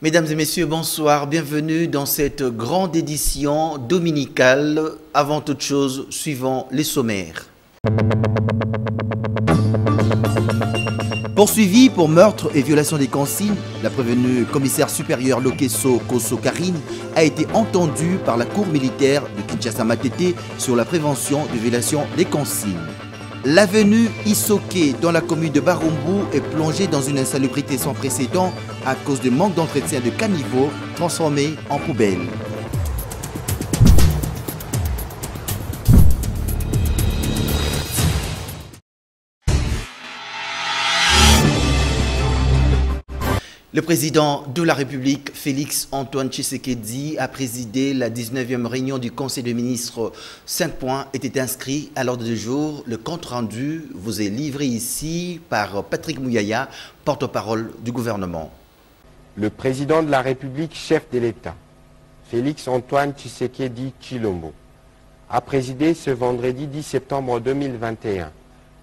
Mesdames et messieurs, bonsoir. Bienvenue dans cette grande édition dominicale. Avant toute chose, suivons les sommaires. Poursuivi pour meurtre et violation des consignes, la prévenue commissaire supérieure Lokeso Kosso Karine a été entendue par la cour militaire de Kinshasa-Matete sur la prévention de violation des consignes. L'avenue Isoké dans la commune de Barumbu est plongée dans une insalubrité sans précédent à cause du manque d'entretien de caniveaux transformés en poubelles. Le président de la République, Félix Antoine Tshisekedi, a présidé la 19e réunion du Conseil des ministres. 5 points étaient inscrits à l'ordre du jour. Le compte-rendu vous est livré ici par Patrick Mouyaya, porte-parole du gouvernement. Le président de la République, chef de l'État, Félix Antoine Tshisekedi Tshilombo, a présidé ce vendredi 10 septembre 2021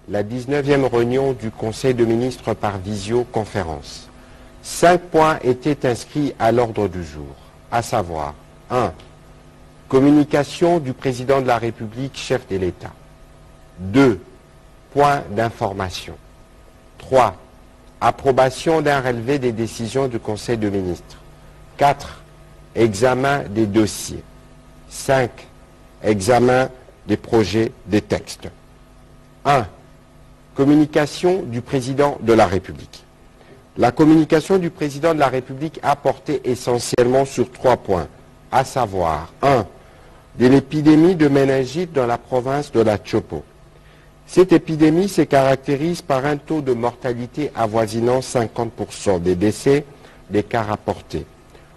la 19e réunion du Conseil des ministres par visioconférence. 5 points étaient inscrits à l'ordre du jour, à savoir 1. Communication du président de la République, chef de l'État. 2. Points d'information. 3. Approbation d'un relevé des décisions du Conseil des ministres. 4. Examen des dossiers. 5. Examen des projets des textes. 1. Communication du président de la République. La communication du président de la République a porté essentiellement sur 3 points, à savoir 1. De l'épidémie de méningite dans la province de la Chopo. Cette épidémie se caractérise par un taux de mortalité avoisinant 50% des décès des cas rapportés.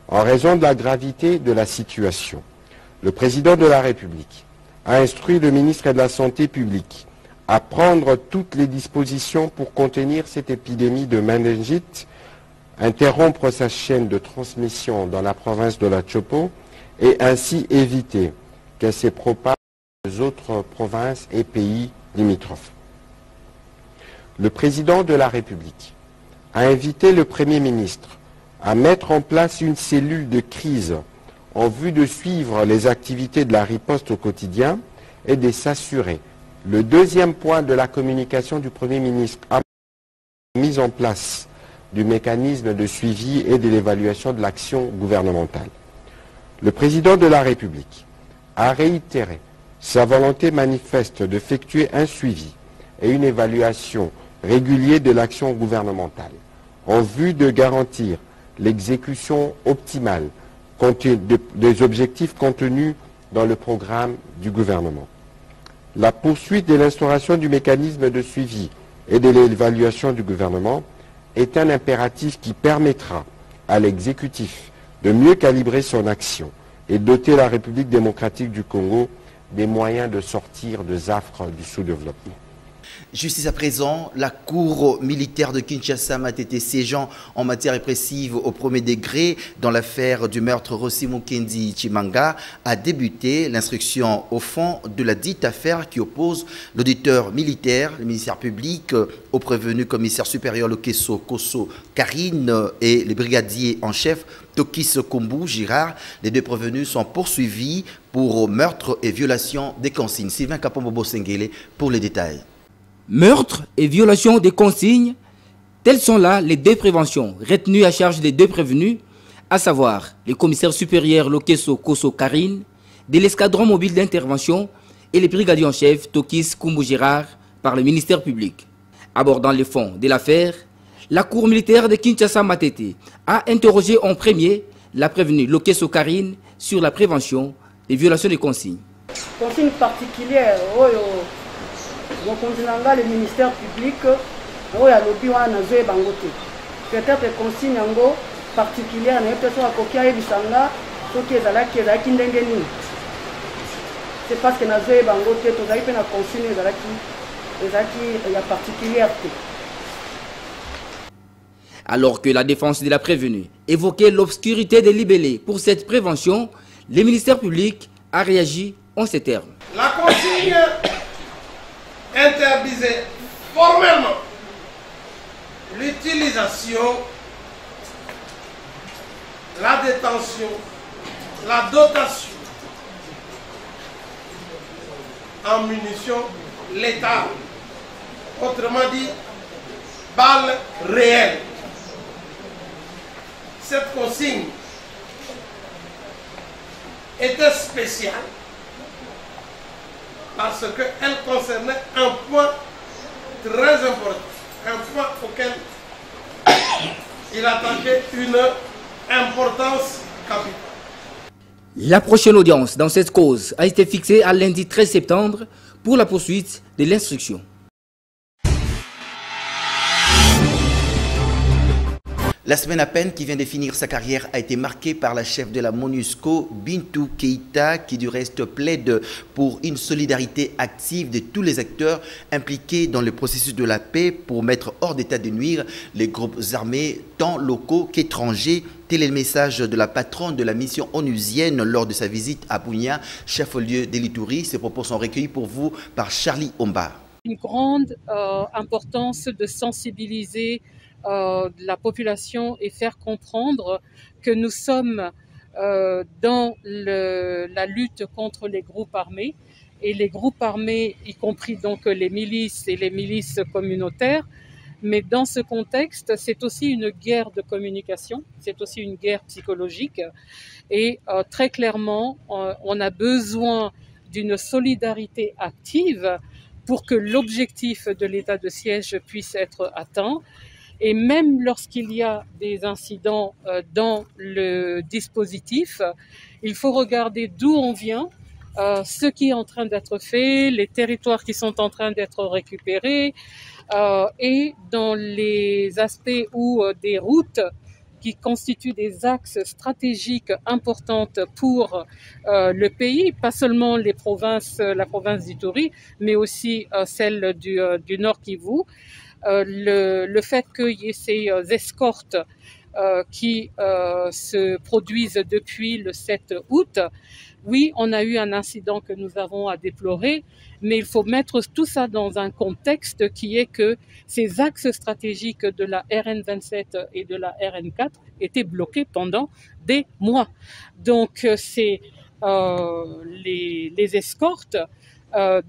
En raison de la gravité de la situation, le président de la République a instruit le ministre de la Santé publique à prendre toutes les dispositions pour contenir cette épidémie de méningite, interrompre sa chaîne de transmission dans la province de la Chopo et ainsi éviter qu'elle se propage aux autres provinces et pays limitrophes. Le président de la République a invité le Premier ministre à mettre en place une cellule de crise en vue de suivre les activités de la riposte au quotidien et de s'assurer. Le deuxième point de la communication du Premier ministre a mis en place du mécanisme de suivi et de l'évaluation de l'action gouvernementale. Le président de la République a réitéré sa volonté manifeste d'effectuer un suivi et une évaluation régulière de l'action gouvernementale en vue de garantir l'exécution optimale des objectifs contenus dans le programme du gouvernement. La poursuite de l'instauration du mécanisme de suivi et de l'évaluation du gouvernement est un impératif qui permettra à l'exécutif de mieux calibrer son action et doter la République démocratique du Congo des moyens de sortir des affres du sous-développement. Justice à présent, la Cour militaire de Kinshasa-Matete siégeant en matière répressive au premier degré dans l'affaire du meurtre Rossi Mukendi Chimanga a débuté l'instruction au fond de la dite affaire qui oppose l'auditeur militaire, le ministère public, au prévenu commissaire supérieur Lokeso Kosso Karine et les brigadiers en chef Tokis Kombu Girard. Les 2 prévenus sont poursuivis pour meurtre et violation des consignes. Sylvain Kapombobo Sengele pour les détails. Meurtre et violation des consignes, telles sont là les 2 préventions retenues à charge des 2 prévenus, à savoir les commissaires supérieurs Lokeso Kosso Karine, de l'escadron mobile d'intervention et les brigadiers en chef Tokis Kombu Girard par le ministère public. Abordant les fonds de l'affaire, la cour militaire de Kinshasa-Matete a interrogé en premier la prévenue Lokeso Karine sur la prévention et violation des consignes. Consigne particulière, le ministère public, peut-être consigne particulière, c'est parce que nous avons consigne particulière. Alors que la défense de la prévenue évoquait l'obscurité des libellés pour cette prévention, le ministère public a réagi en ces termes. La consigne interdisait formellement l'utilisation, la détention, la dotation en munitions létales, autrement dit, balles réelles. Cette consigne était spéciale parce qu'elle concernait un point très important, un point auquel il attachait une importance capitale. La prochaine audience dans cette cause a été fixée à lundi 13 septembre pour la poursuite de l'instruction. La semaine à peine qui vient de finir sa carrière a été marquée par la chef de la MONUSCO, Bintou Keïta, qui du reste plaide pour une solidarité active de tous les acteurs impliqués dans le processus de la paix pour mettre hors d'état de nuire les groupes armés, tant locaux qu'étrangers. Tel est le message de la patronne de la mission onusienne lors de sa visite à Bunia, chef-lieu de l'Ituri. Ces propos sont recueillis pour vous par Charlie Omba. Une grande importance de sensibiliser la population et faire comprendre que nous sommes dans la lutte contre les groupes armés, et les groupes armés, y compris donc les milices et les milices communautaires. Mais dans ce contexte, c'est aussi une guerre de communication, c'est aussi une guerre psychologique, et très clairement, on a besoin d'une solidarité active pour que l'objectif de l'état de siège puisse être atteint. Et même lorsqu'il y a des incidents dans le dispositif, il faut regarder d'où on vient, ce qui est en train d'être fait, les territoires qui sont en train d'être récupérés, et dans les aspects où des routes qui constituent des axes stratégiques importantes pour le pays, pas seulement les provinces, la province d'Ituri, mais aussi celle du Nord Kivu. Le fait qu'il y ait ces escortes qui se produisent depuis le 7 août, oui, on a eu un incident que nous avons à déplorer, mais il faut mettre tout ça dans un contexte qui est que ces axes stratégiques de la RN27 et de la RN4 étaient bloqués pendant des mois. Donc, les escortes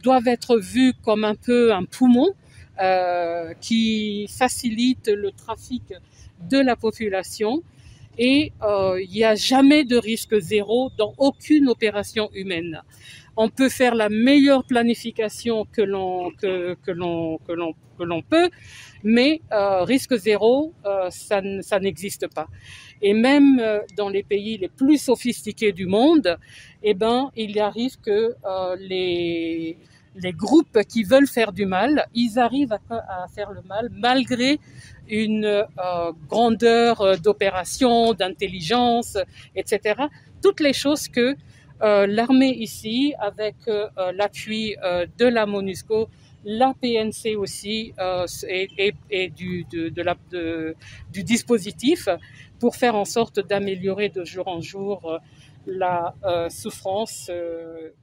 doivent être vues comme un peu un poumon qui facilite le trafic de la population, et il n'y a jamais de risque zéro dans aucune opération humaine. On peut faire la meilleure planification que l'on peut, mais risque zéro, ça n'existe pas. Et même dans les pays les plus sophistiqués du monde, eh ben, il arrive que les groupes qui veulent faire du mal, ils arrivent à faire le mal malgré une grandeur d'opération, d'intelligence, etc. Toutes les choses que l'armée ici, avec l'appui de la MONUSCO, la PNC aussi, et du dispositif, pour faire en sorte d'améliorer de jour en jour la souffrance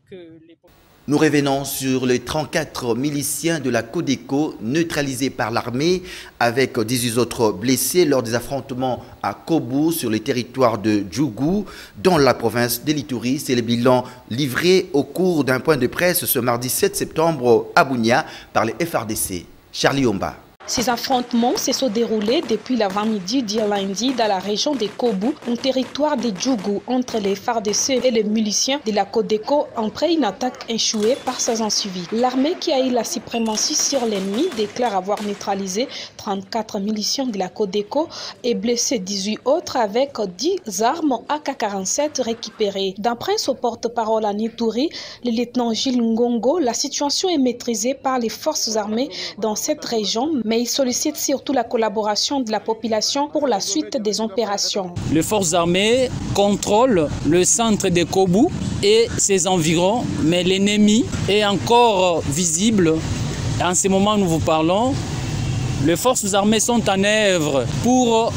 que les populations. Nous revenons sur les 34 miliciens de la Codeco neutralisés par l'armée avec 18 autres blessés lors des affrontements à Kobu sur le territoire de Djougou dans la province de l'Ituri. C'est le bilan livré au cours d'un point de presse ce mardi 7 septembre à Bunia par les FRDC. Charlie Omba. Ces affrontements se sont déroulés depuis l'avant-midi d'hier lundi dans la région de Kobu, un territoire de Djougou, entre les FARDC et les miliciens de la Codeco après une attaque échouée par ses suivis. L'armée qui a eu la suprématie sur l'ennemi déclare avoir neutralisé 34 miliciens de la Codeco et blessé 18 autres avec 10 armes AK-47 récupérées. D'après son porte-parole à Nitouri, le lieutenant Gilles Ngongo, la situation est maîtrisée par les forces armées dans cette région, mais il sollicite surtout la collaboration de la population pour la suite des opérations. Les forces armées contrôlent le centre de Kobu et ses environs, mais l'ennemi est encore visible. En ce moment où nous vous parlons, les forces armées sont en œuvre pour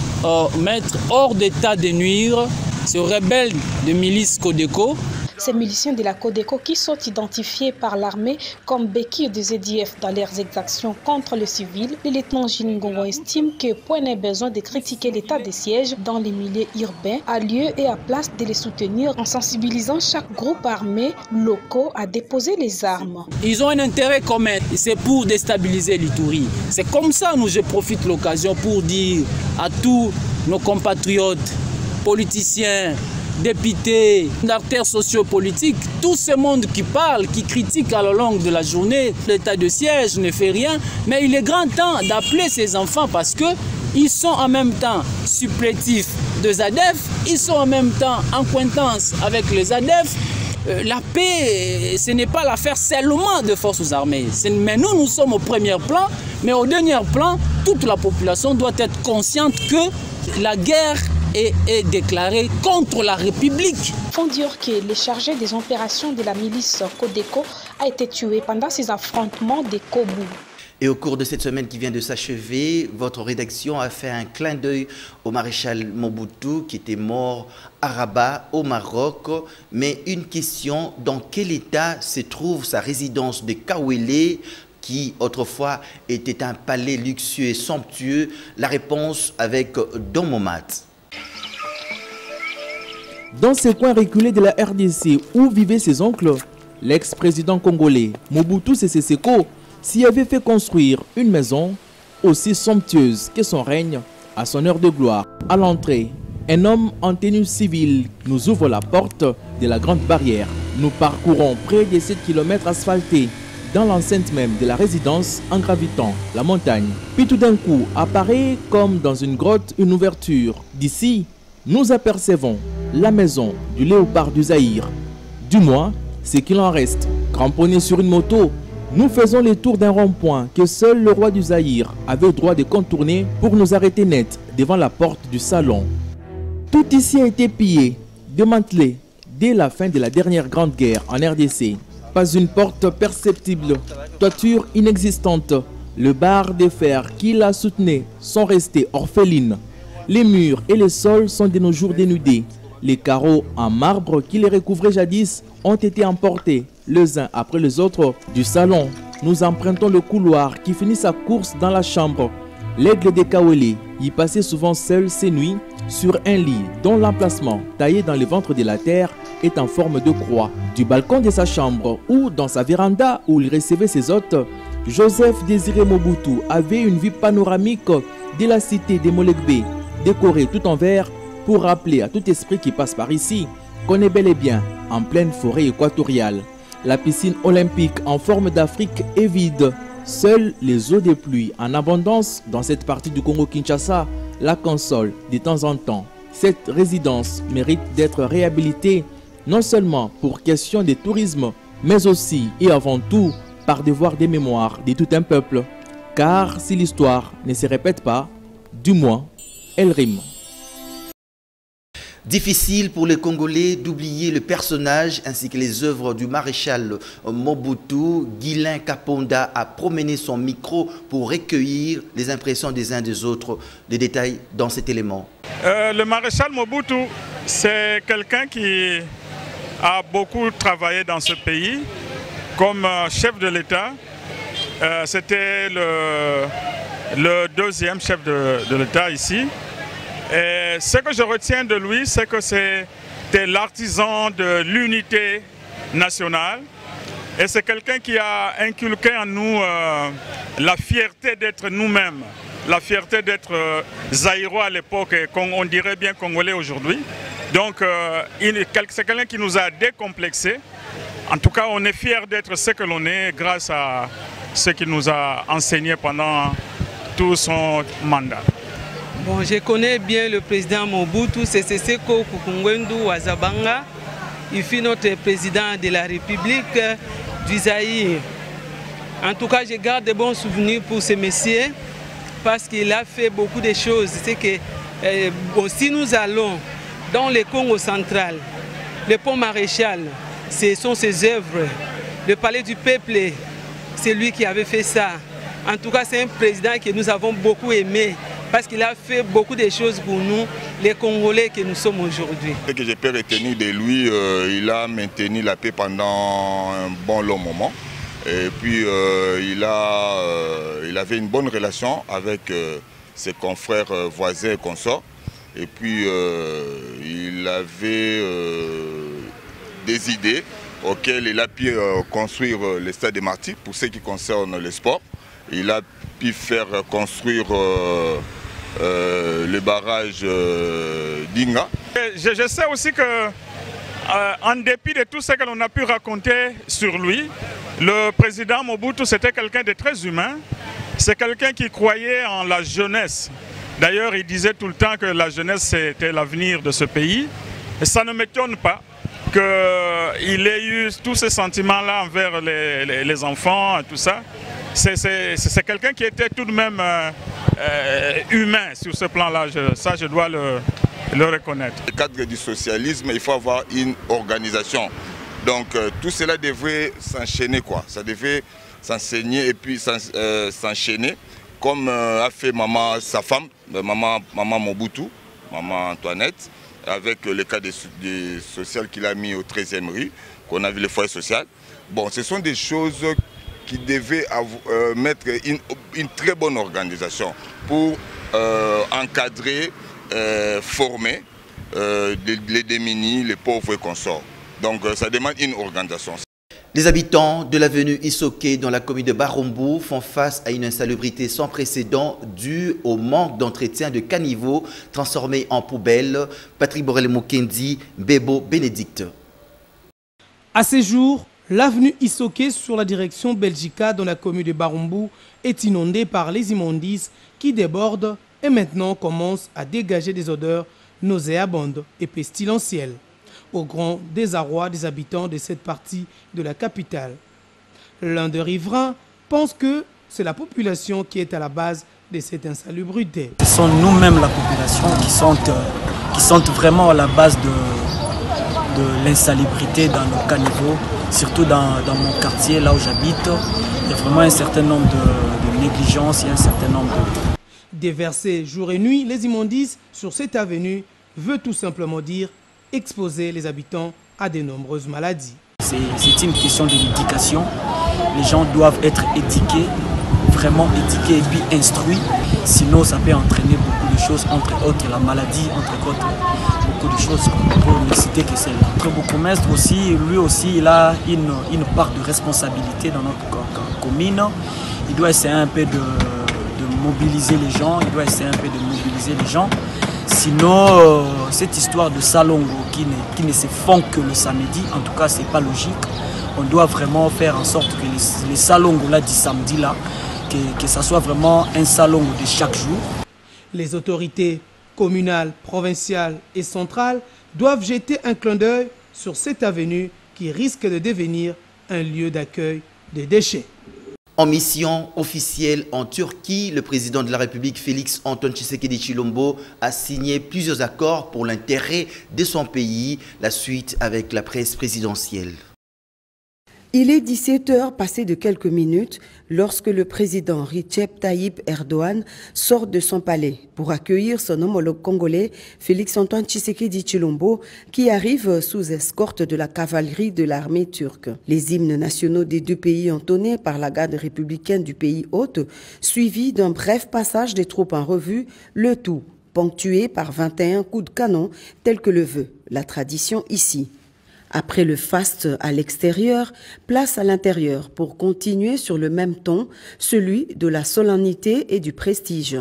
mettre hors d'état de nuire ce rebelle de milice Codeco. Ces miliciens de la Codeco qui sont identifiés par l'armée comme béquilles des EDF dans leurs exactions contre le civil, le lieutenant Gilles Ngongo estime que point n'est besoin de critiquer l'état des sièges dans les milieux urbains, à lieu et à place de les soutenir en sensibilisant chaque groupe armé locaux à déposer les armes. Ils ont un intérêt commun, c'est pour déstabiliser l'Ituri. C'est comme ça que je profite de l'occasion pour dire à tous nos compatriotes, politiciens, députés, acteurs sociopolitiques, tout ce monde qui parle, qui critique à la longue de la journée, l'état de siège ne fait rien, mais il est grand temps d'appeler ces enfants parce qu'ils sont en même temps supplétifs de ZADF, ils sont en même temps en cointance avec les ZADF. La paix, ce n'est pas l'affaire seulement des forces armées. Mais nous sommes au premier plan, mais au dernier plan, toute la population doit être consciente que la guerre est déclarée contre la République. Il faut dire que le chargé des opérations de la milice Codeco a été tué pendant ces affrontements de Kobu. Et au cours de cette semaine qui vient de s'achever, votre rédaction a fait un clin d'œil au maréchal Mobutu qui était mort à Rabat, au Maroc. Mais une question, dans quel état se trouve sa résidence de Kawele, qui autrefois était un palais luxueux et somptueux? La réponse avec Don Momat. Dans ces coins reculés de la RDC où vivaient ses oncles, l'ex-président congolais Mobutu Sese Seko s'y avait fait construire une maison aussi somptueuse que son règne à son heure de gloire. À l'entrée, un homme en tenue civile nous ouvre la porte de la grande barrière. Nous parcourons près de 7 km asphaltés dans l'enceinte même de la résidence en gravitant la montagne. Puis tout d'un coup apparaît comme dans une grotte une ouverture. D'ici, nous apercevons la maison du léopard du Zaïre. Du moins, ce qu'il en reste. Cramponnés sur une moto, nous faisons le tour d'un rond-point que seul le roi du Zaïre avait le droit de contourner pour nous arrêter net devant la porte du salon. Tout ici a été pillé, démantelé dès la fin de la dernière grande guerre en RDC. Pas une porte perceptible, toiture inexistante. Le bar de fer qui la soutenait sont restés orphelines. Les murs et les sols sont de nos jours dénudés. Les carreaux en marbre qui les recouvraient jadis ont été emportés, les uns après les autres, du salon. Nous empruntons le couloir qui finit sa course dans la chambre. L'aigle de Kawele y passait souvent seul ces nuits sur un lit dont l'emplacement, taillé dans le ventre de la terre, est en forme de croix. Du balcon de sa chambre ou dans sa véranda où il recevait ses hôtes, Joseph Désiré Mobutu avait une vue panoramique de la cité de Molekbe, décorée tout en vert pour rappeler à tout esprit qui passe par ici qu'on est bel et bien en pleine forêt équatoriale. La piscine olympique en forme d'Afrique est vide. Seules les eaux de pluie en abondance dans cette partie du Congo-Kinshasa la consolent de temps en temps. Cette résidence mérite d'être réhabilitée non seulement pour question de tourisme, mais aussi et avant tout par devoir de mémoire de tout un peuple. Car si l'histoire ne se répète pas, du moins, elle rime. Difficile pour les Congolais d'oublier le personnage ainsi que les œuvres du maréchal Mobutu. Guilain Kaponda a promené son micro pour recueillir les impressions des uns des autres. Les détails dans cet élément. Le maréchal Mobutu, c'est quelqu'un qui a beaucoup travaillé dans ce pays comme chef de l'État. C'était le deuxième chef de l'État ici. Et ce que je retiens de lui, c'est que c'était l'artisan de l'unité nationale Et c'est quelqu'un qui a inculqué en nous la fierté d'être nous-mêmes, la fierté d'être zaïrois à l'époque et on dirait bien congolais aujourd'hui. Donc c'est quelqu'un qui nous a décomplexés. En tout cas, on est fiers d'être ce que l'on est grâce à ce qu'il nous a enseigné pendant tout son mandat. Bon, je connais bien le président Mobutu Sese Seko Kukungwendu Wazabanga. Il fut notre président de la République du Zaïre. En tout cas, je garde de bons souvenirs pour ce monsieur parce qu'il a fait beaucoup de choses. C'est que si nous allons dans le Congo central, le pont Maréchal, ce sont ses œuvres. Le palais du peuple, c'est lui qui avait fait ça. En tout cas, c'est un président que nous avons beaucoup aimé parce qu'il a fait beaucoup de choses pour nous, les Congolais que nous sommes aujourd'hui. Ce que je peux retenir de lui, il a maintenu la paix pendant un bon long moment. Et puis il avait une bonne relation avec ses confrères voisins et consorts. Et puis il avait des idées auxquelles il a pu construire le stade des Martyrs pour ce qui concerne le sport. Il a pu faire construire le barrage d'Inga. Je sais aussi que, en dépit de tout ce que l'on a pu raconter sur lui, le président Mobutu, c'était quelqu'un de très humain. C'est quelqu'un qui croyait en la jeunesse. D'ailleurs, il disait tout le temps que la jeunesse, c'était l'avenir de ce pays. Et ça ne m'étonne pas qu'il ait eu tous ces sentiments-là envers les enfants et tout ça. C'est quelqu'un qui était tout de même humain sur ce plan-là. Ça, je dois le reconnaître. Dans le cadre du socialisme, il faut avoir une organisation. Donc tout cela devrait s'enchaîner, quoi. Ça devait s'enseigner et puis s'enchaîner, comme a fait sa femme, maman Mobutu, maman Antoinette, avec le cadre social qu'il a mis au 13e rue, qu'on a vu le foyer social. Bon, ce sont des choses qui devaient mettre une très bonne organisation pour encadrer, former les démunis, les pauvres et consorts. Donc ça demande une organisation. Les habitants de l'avenue Isoké dans la commune de Barumbu font face à une insalubrité sans précédent due au manque d'entretien de caniveaux transformés en poubelles. Patrick Borel-Mukendi, Bebo Bénédicte. À ces jours, l'avenue Isoké sur la direction Belgica dans la commune de Barumbu est inondée par les immondices qui débordent et maintenant commencent à dégager des odeurs nauséabondes et pestilentielles, au grand désarroi des habitants de cette partie de la capitale. L'un des riverains pense que c'est la population qui est à la base de cette insalubrité. Ce sont nous-mêmes la population qui sont vraiment à la base de l'insalubrité dans nos caniveaux, surtout dans mon quartier, là où j'habite. Il y a vraiment un certain nombre de négligences, il y a un certain nombre de... Déverser jour et nuit les immondices sur cette avenue veut tout simplement dire exposer les habitants à de nombreuses maladies. C'est une question de l'éducation. Les gens doivent être éduqués, vraiment éduqués et puis instruits. Sinon, ça peut entraîner beaucoup de choses, entre autres la maladie, entre autres beaucoup de choses. Pour ne citer que celle-là. Notre bourgmestre aussi, lui aussi, il a une part de responsabilité dans notre commune. Il doit essayer un peu de mobiliser les gens, Sinon, cette histoire de salongo qui ne se font que le samedi, en tout cas, c'est pas logique. On doit vraiment faire en sorte que les salongos là du samedi là, que ça soit vraiment un salongo de chaque jour. Les autorités communales, provinciales et centrales doivent jeter un clin d'œil sur cette avenue qui risque de devenir un lieu d'accueil des déchets. En mission officielle en Turquie, le président de la République, Félix Antoine Tshisekedi Tshilombo, a signé plusieurs accords pour l'intérêt de son pays. La suite avec la presse présidentielle. Il est 17h passé de quelques minutes lorsque le président Recep Tayyip Erdogan sort de son palais pour accueillir son homologue congolais Félix Antoine Tshisekedi Tshilombo qui arrive sous escorte de la cavalerie de l'armée turque. Les hymnes nationaux des deux pays entonnés par la garde républicaine du pays hôte, suivis d'un bref passage des troupes en revue, le tout ponctué par 21 coups de canon tel que le veut la tradition ici. Après le faste à l'extérieur, place à l'intérieur pour continuer sur le même ton, celui de la solennité et du prestige.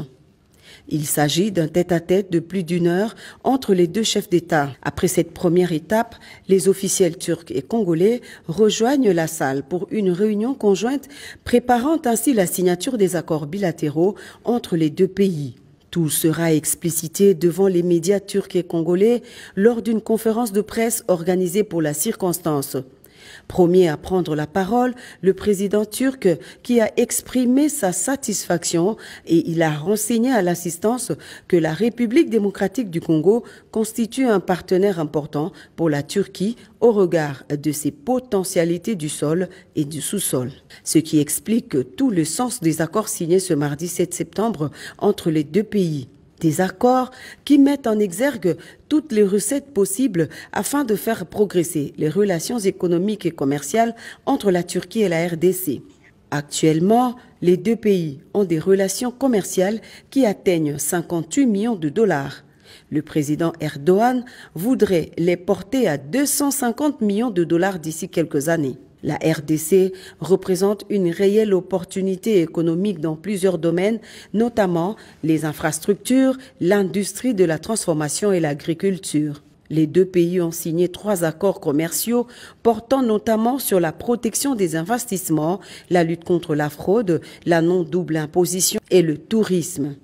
Il s'agit d'un tête-à-tête de plus d'1 heure entre les deux chefs d'État. Après cette première étape, les officiels turcs et congolais rejoignent la salle pour une réunion conjointe préparant ainsi la signature des accords bilatéraux entre les deux pays. Tout sera explicité devant les médias turcs et congolais lors d'une conférence de presse organisée pour la circonstance. Premier à prendre la parole, le président turc qui a exprimé sa satisfaction et il a renseigné à l'assistance que la République démocratique du Congo constitue un partenaire important pour la Turquie au regard de ses potentialités du sol et du sous-sol. Ce qui explique tout le sens des accords signés ce mardi 7 septembre entre les deux pays. Des accords qui mettent en exergue toutes les recettes possibles afin de faire progresser les relations économiques et commerciales entre la Turquie et la RDC. Actuellement, les deux pays ont des relations commerciales qui atteignent 58 millions de dollars. Le président Erdogan voudrait les porter à 250 millions de dollars d'ici quelques années. La RDC représente une réelle opportunité économique dans plusieurs domaines, notamment les infrastructures, l'industrie de la transformation et l'agriculture. Les deux pays ont signé 3 accords commerciaux portant notamment sur la protection des investissements, la lutte contre la fraude, la non-double imposition et le tourisme.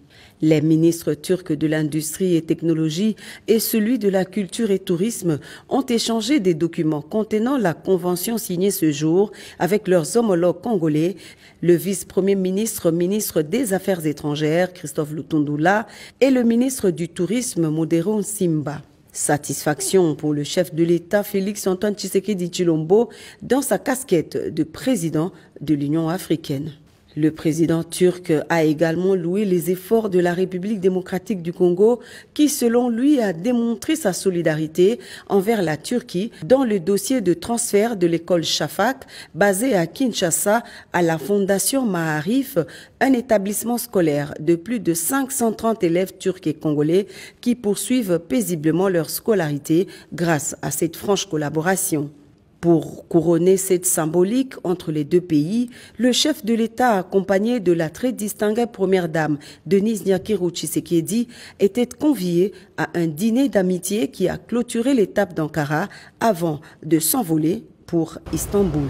Les ministres turcs de l'industrie et technologie et celui de la culture et tourisme ont échangé des documents contenant la convention signée ce jour avec leurs homologues congolais, le vice-premier ministre, ministre des Affaires étrangères, Christophe Lutundula, et le ministre du Tourisme, Modero Simba. Satisfaction pour le chef de l'État, Félix-Antoine Tshisekedi Tshilombo, dans sa casquette de président de l'Union africaine. Le président turc a également loué les efforts de la République démocratique du Congo qui, selon lui, a démontré sa solidarité envers la Turquie dans le dossier de transfert de l'école Shafak basée à Kinshasa à la fondation Maarif, un établissement scolaire de plus de 530 élèves turcs et congolais qui poursuivent paisiblement leur scolarité grâce à cette franche collaboration. Pour couronner cette symbolique entre les deux pays, le chef de l'État, accompagné de la très distinguée première dame Denise Nyakiro Tshisekedi, était convié à un dîner d'amitié qui a clôturé l'étape d'Ankara avant de s'envoler pour Istanbul.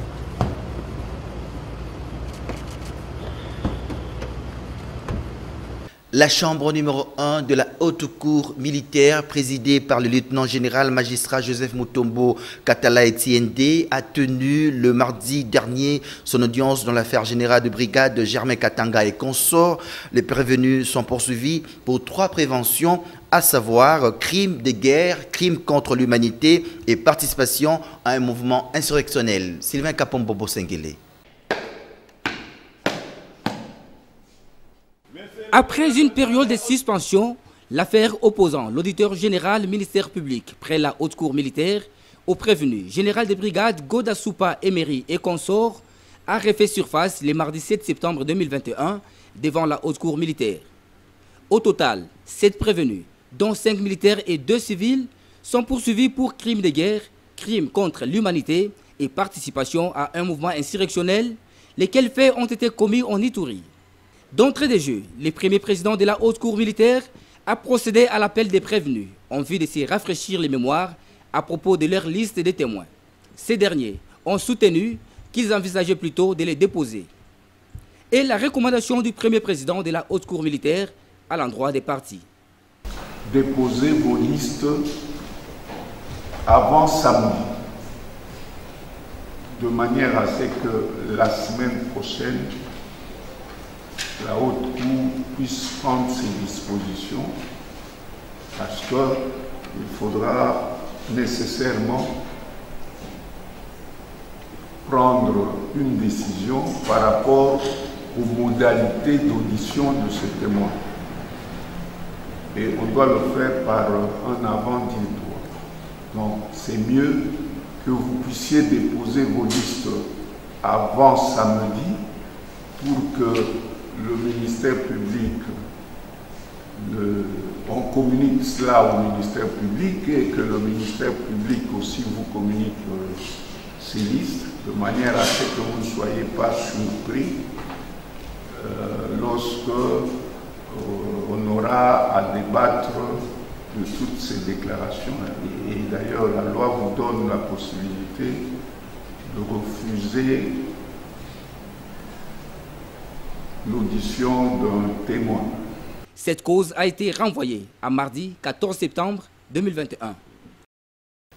La chambre numéro 1 de la haute cour militaire, présidée par le lieutenant-général magistrat Joseph Mutombo Katala Etiende, a tenu le mardi dernier son audience dans l'affaire générale de brigade Germain Katanga et consorts. Les prévenus sont poursuivis pour 3 préventions, à savoir crimes de guerre, crimes contre l'humanité et participation à un mouvement insurrectionnel. Sylvain Kapombobo Sengele. Après une période de suspension, l'affaire opposant l'auditeur général ministère public près la haute cour militaire au prévenu général de brigade Goda Soupa Emery et consorts a refait surface le mardi 7 septembre 2021 devant la haute cour militaire. Au total, 7 prévenus, dont 5 militaires et 2 civils, sont poursuivis pour crimes de guerre, crimes contre l'humanité et participation à un mouvement insurrectionnel, lesquels faits ont été commis en Ituri. D'entrée de jeu, le premier président de la haute cour militaire a procédé à l'appel des prévenus en vue de se rafraîchir les mémoires à propos de leur liste de témoins. Ces derniers ont soutenu qu'ils envisageaient plutôt de les déposer. Et la recommandation du premier président de la haute cour militaire à l'endroit des partis. Déposez vos listes avant samedi, de manière à ce que la semaine prochaine, la haute cour puisse prendre ses dispositions, parce qu'il faudra nécessairement prendre une décision par rapport aux modalités d'audition de ce témoin. Et on doit le faire par un avant-dire-droit. Donc c'est mieux que vous puissiez déposer vos listes avant samedi pour que le ministère public on communique cela au ministère public et que le ministère public aussi vous communique ces listes, de manière à ce que vous ne soyez pas surpris lorsque on aura à débattre de toutes ces déclarations. Et d'ailleurs, la loi vous donne la possibilité de refuser l'audition d'un témoin. Cette cause a été renvoyée à mardi 14 septembre 2021.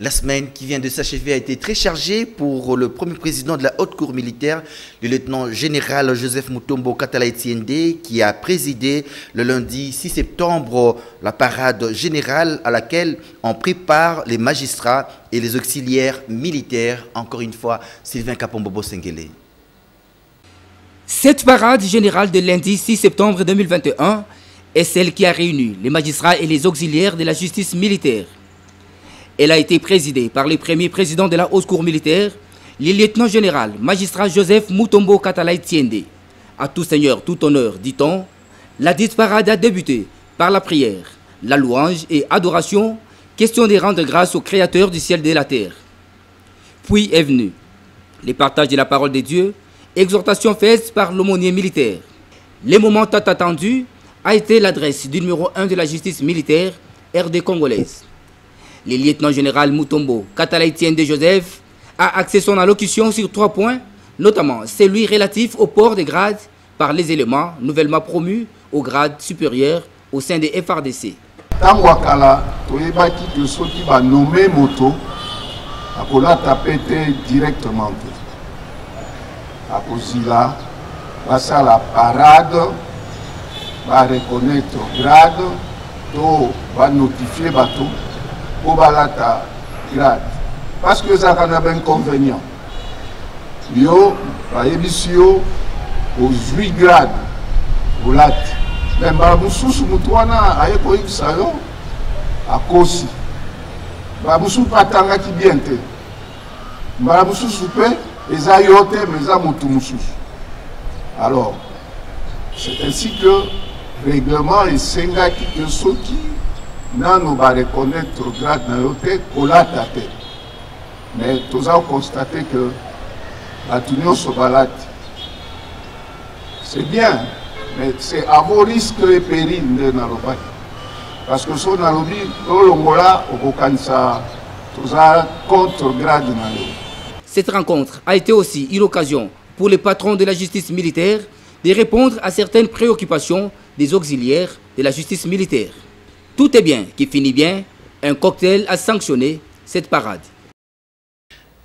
La semaine qui vient de s'achever a été très chargée pour le premier président de la haute cour militaire, le lieutenant général Joseph Mutombo Katala-Etiende, qui a présidé le lundi 6 septembre la parade générale à laquelle on prépare les magistrats et les auxiliaires militaires. Encore une fois, Sylvain Kapombobo Sengele. Cette parade générale de lundi 6 septembre 2021 est celle qui a réuni les magistrats et les auxiliaires de la justice militaire. Elle a été présidée par le premier président de la haute cour militaire, le lieutenant général magistrat Joseph Mutombo Katala-Etiende. À tout seigneur, tout honneur, dit-on, la dite parade a débuté par la prière, la louange et adoration, question de rendre grâce au Créateur du ciel et de la terre. Puis est venu le partage de la parole de Dieu, exhortation faite par l'aumônier militaire. Le moment tant attendu a été l'adresse du numéro 1 de la justice militaire, RD congolaise. Le lieutenant général Mutombo Katala-Etiende Joseph a axé son allocution sur 3 points, notamment celui relatif au port des grades par les éléments nouvellement promus au grade supérieur au sein des FRDC. Tangwakala, toyebaki que ceux qui va nommer moto, akola tapete directement. À cause là, à la parade, va reconnaître grade, va notifier bateau. Au balata grade parce que ça a un inconvénient. Yo, par émission aux 8 grades au lat. Mais Baboussou Moutouana a écouté ça à Kosi. Baboussou Patanga qui bien te. Baboussou Soupé, les ayote, mais à Moutoumoussou. Alors, c'est ainsi que le règlement est Sengaki que ceux qui non, va reconnaître grade nayote kolata te. Mais tous avons constaté que la tunion se balade. C'est bien, mais c'est à vos risques et périls de Naroba. Parce que son Narobi, dans l'Ongola, au Bokansa, tous avons contre grade nayote. Cette rencontre a été aussi une occasion pour les patrons de la justice militaire de répondre à certaines préoccupations des auxiliaires de la justice militaire. Tout est bien qui finit bien, un cocktail a sanctionné cette parade.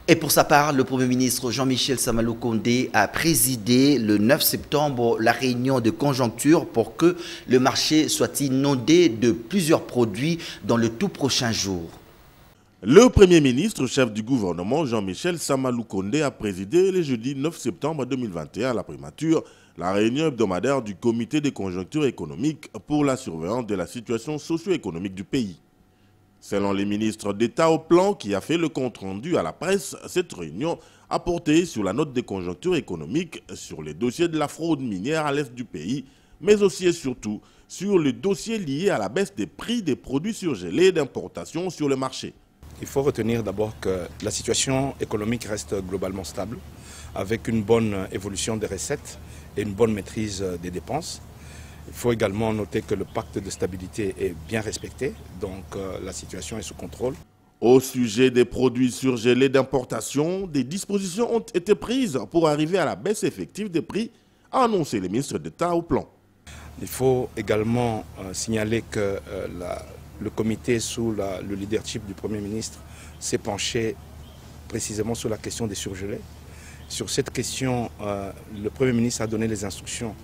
Et pour sa part, le Premier ministre Jean-Michel Sama Lukonde a présidé le 9 septembre la réunion de conjoncture pour que le marché soit inondé de plusieurs produits dans le tout prochain jour. Le Premier ministre, chef du gouvernement Jean-Michel Sama Lukonde a présidé le jeudi 9 septembre 2021 à la primature la réunion hebdomadaire du comité de conjoncture économique pour la surveillance de la situation socio-économique du pays. Selon les ministres d'État au plan qui a fait le compte-rendu à la presse, cette réunion a porté sur la note de conjoncture économique, sur les dossiers de la fraude minière à l'est du pays, mais aussi et surtout sur le dossier lié à la baisse des prix des produits surgelés d'importation sur le marché. Il faut retenir d'abord que la situation économique reste globalement stable, avec une bonne évolution des recettes et une bonne maîtrise des dépenses. Il faut également noter que le pacte de stabilité est bien respecté, donc la situation est sous contrôle. Au sujet des produits surgelés d'importation, des dispositions ont été prises pour arriver à la baisse effective des prix, a annoncé le ministre d'État au plan. Il faut également signaler que le comité sous le leadership du Premier ministre s'est penché précisément sur la question des surgelés. Sur cette question, le Premier ministre a donné les instructions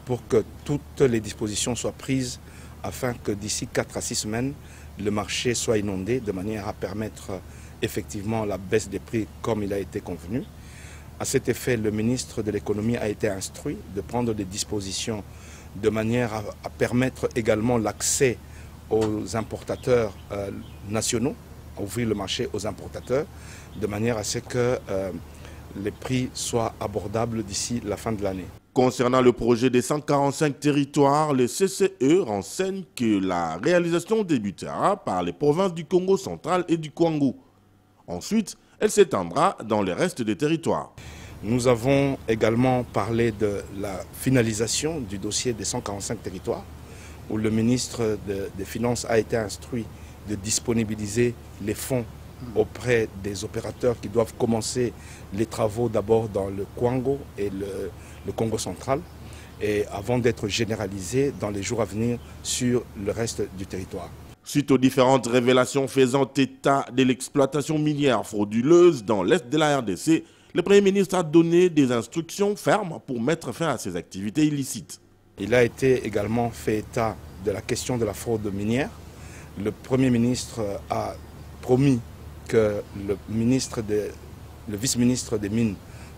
pour que toutes les dispositions soient prises afin que d'ici 4 à 6 semaines, le marché soit inondé de manière à permettre effectivement la baisse des prix comme il a été convenu. À cet effet, le ministre de l'économie a été instruit de prendre des dispositions de manière à permettre également l'accès aux importateurs nationaux, à ouvrir le marché aux importateurs, de manière à ce que les prix soient abordables d'ici la fin de l'année. Concernant le projet des 145 territoires, le CCE renseigne que la réalisation débutera par les provinces du Congo central et du Kwango. Ensuite, elle s'étendra dans le reste des territoires. Nous avons également parlé de la finalisation du dossier des 145 territoires, où le ministre des Finances a été instruit de disponibiliser les fonds auprès des opérateurs qui doivent commencer les travaux d'abord dans le Kwango et le Congo central, et avant d'être généralisés dans les jours à venir sur le reste du territoire. Suite aux différentes révélations faisant état de l'exploitation minière frauduleuse dans l'est de la RDC, le Premier ministre a donné des instructions fermes pour mettre fin à ces activités illicites. Il a été également fait état de la question de la fraude minière. Le Premier ministre a promis que le vice-ministre des Mines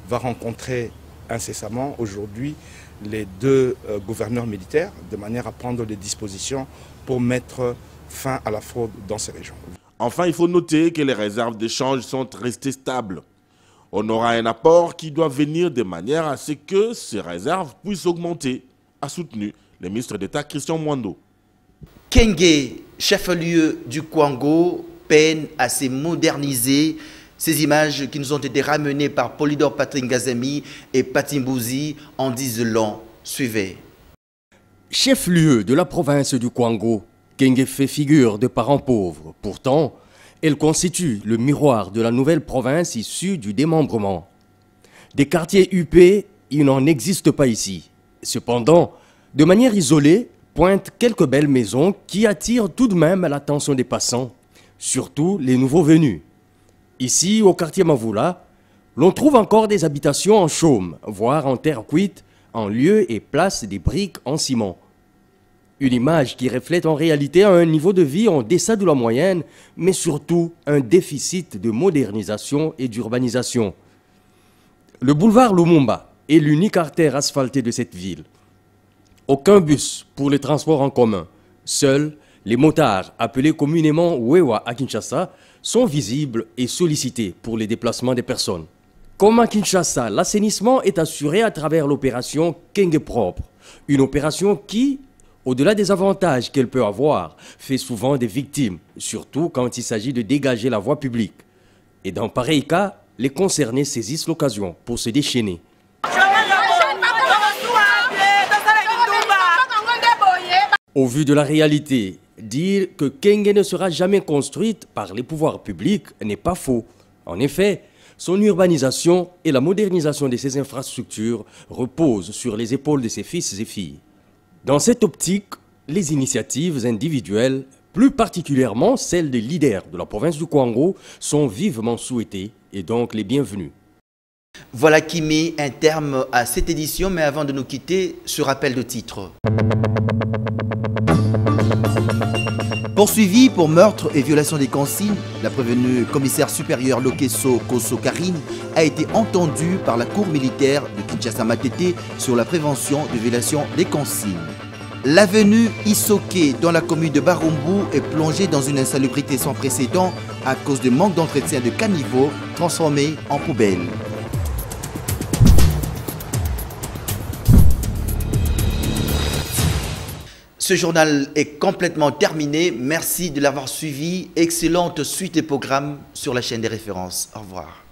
va rencontrer incessamment aujourd'hui les deux gouverneurs militaires de manière à prendre des dispositions pour mettre fin à la fraude dans ces régions. Enfin, il faut noter que les réserves d'échange sont restées stables. On aura un apport qui doit venir de manière à ce que ces réserves puissent augmenter, a soutenu le ministre d'État Christian Mwando. Kenge, chef-lieu du Kwango, peine à se moderniser. Ces images qui nous ont été ramenées par Polydor Patringazami et Patimbouzi en disent long. Suivez. Chef-lieu de la province du Kwango, Kenge fait figure de parents pauvres. Pourtant, elle constitue le miroir de la nouvelle province issue du démembrement. Des quartiers huppés, il n'en existe pas ici. Cependant, de manière isolée, pointent quelques belles maisons qui attirent tout de même l'attention des passants, surtout les nouveaux venus. Ici, au quartier Mavoula, l'on trouve encore des habitations en chaume, voire en terre cuite, en lieu et place des briques en ciment. Une image qui reflète en réalité un niveau de vie en deçà de la moyenne, mais surtout un déficit de modernisation et d'urbanisation. Le boulevard Lumumba est l'unique artère asphaltée de cette ville. Aucun bus pour les transports en commun. Seuls les motards, appelés communément Wewa à Kinshasa, sont visibles et sollicités pour les déplacements des personnes. Comme à Kinshasa, l'assainissement est assuré à travers l'opération Kenge Propre, une opération qui, au-delà des avantages qu'elle peut avoir, fait souvent des victimes, surtout quand il s'agit de dégager la voie publique. Et dans pareil cas, les concernés saisissent l'occasion pour se déchaîner. Au vu de la réalité, dire que Kenge ne sera jamais construite par les pouvoirs publics n'est pas faux. En effet, son urbanisation et la modernisation de ses infrastructures reposent sur les épaules de ses fils et filles. Dans cette optique, les initiatives individuelles, plus particulièrement celles des leaders de la province du Kwango, sont vivement souhaitées et donc les bienvenues. Voilà qui met un terme à cette édition, mais avant de nous quitter, ce rappel de titre. Poursuivi pour meurtre et violation des consignes, la prévenue commissaire supérieure Lokeso Koso Karine a été entendue par la cour militaire de Kinshasa-Matete sur la prévention de violation des consignes. L'avenue Isoke dans la commune de Barumbu est plongée dans une insalubrité sans précédent à cause de manque d'entretien de caniveaux transformés en poubelles. Ce journal est complètement terminé. Merci de l'avoir suivi. Excellente suite des programmes sur la chaîne des références. Au revoir.